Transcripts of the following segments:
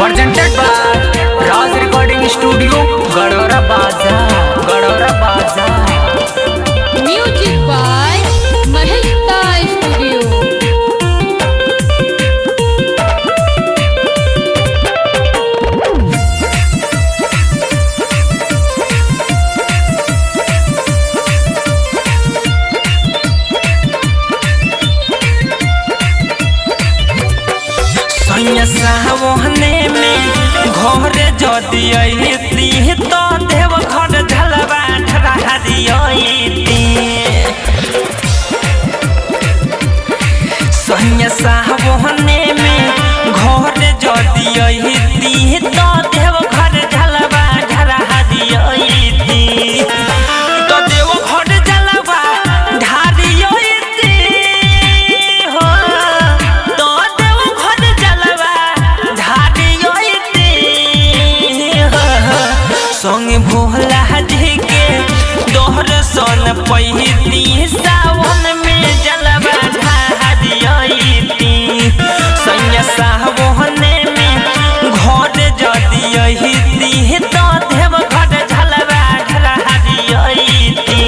presented by Raj Recording Studio, Gadora Baza. Music by Maheta Studio. सावने में घोरे जदि अइती तो देव घर झलवा ठरा दियती सैया सावने में घोरे जदि अइती तो देव घर झलवा ठरा दियती तो देव घर झलवा ढारियती हो तो देव घर झलवा ढारियती संग भोला जी के दोहर सन पहिती सावन में जलवा ढारियती सैया सावने में घर जदि अइती तो देव घर झलवा ढारियती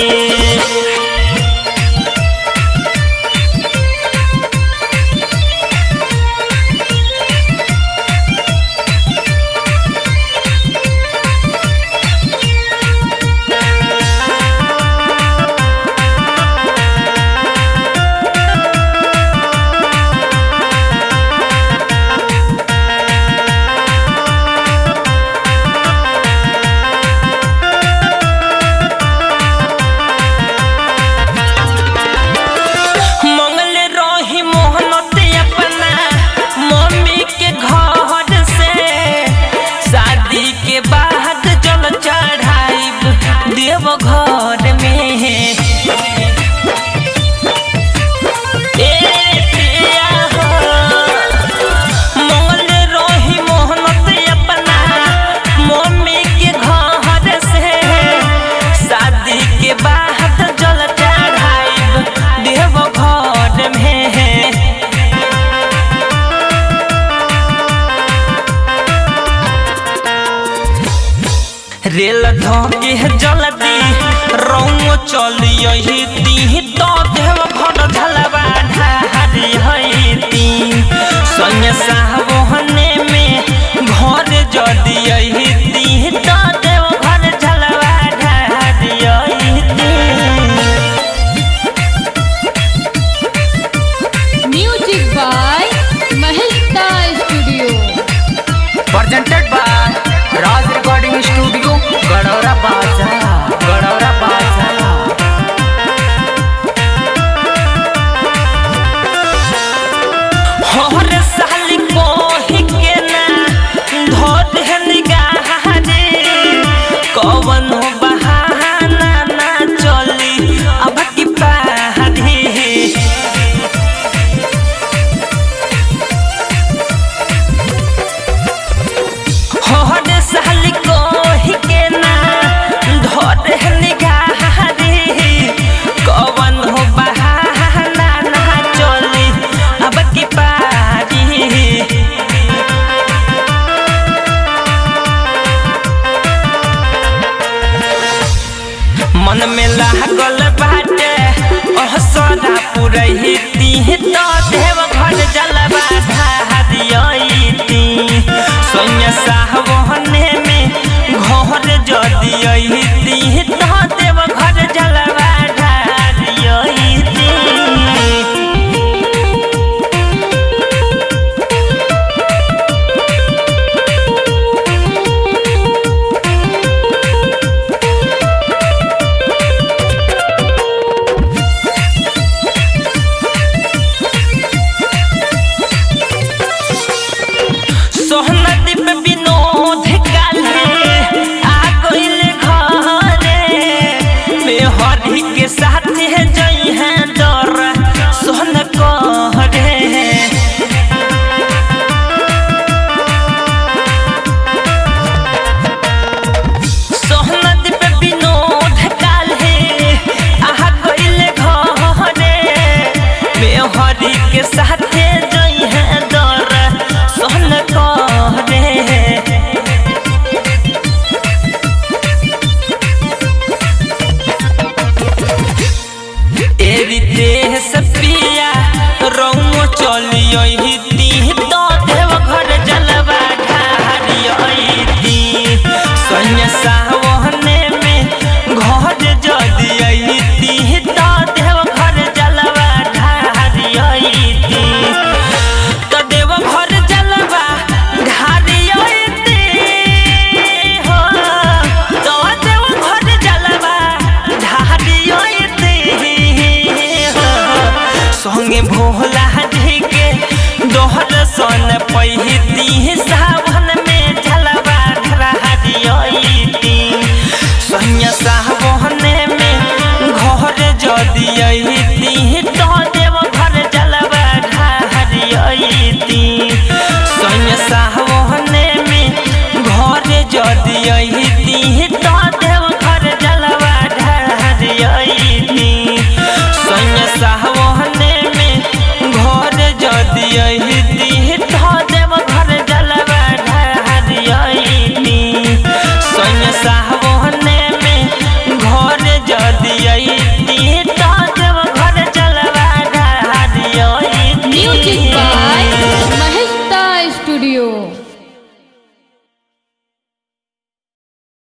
घर में मंगल रही मोहनत अपना मम्मी के घर से शादी के बाद जल चढ़ाइब देव घर में रेल धोके जल्दी रौम चलियती तो देव घर झलवा ढारियती सैया सावने में घर जदि अइती तो देव घर Jhalwa ढारियती। Music by Maheta Studio. presented by Raj Recording Studio, Gadora Baza. हर साल कोही के ना धोत है निगाह रे कवन बहाना ना चली अब की पहाड़ी हर साल कोही के ना धोत है निगाह रे कवन बहाना ना चली अब की मन में लागल बाटे असरा पुरैती तो देव घर जलवा ढारियती सैया सावने में घर जदि अइती तो देव घर जलवा ढारियती। हरी के साथ जई है डर सोहन कहरे सोहन दीप विनोद काल है आहा गइले घरे में हरी के साथ जई है डर सोहन कहरे अइती तो देव घर जलवा ढारियती सैया सावने में घर जदी अइती तो देव घर जलवा ढारियती तो देव घर जलवा ढारियती हो तो देव घर जलवा ढारियती हो संगे भोला जी के दोहर सन पहिती सावन में जलवा ढारियती सैया सावने में घर जदी अइती तो देव घर जलवा ढारियती।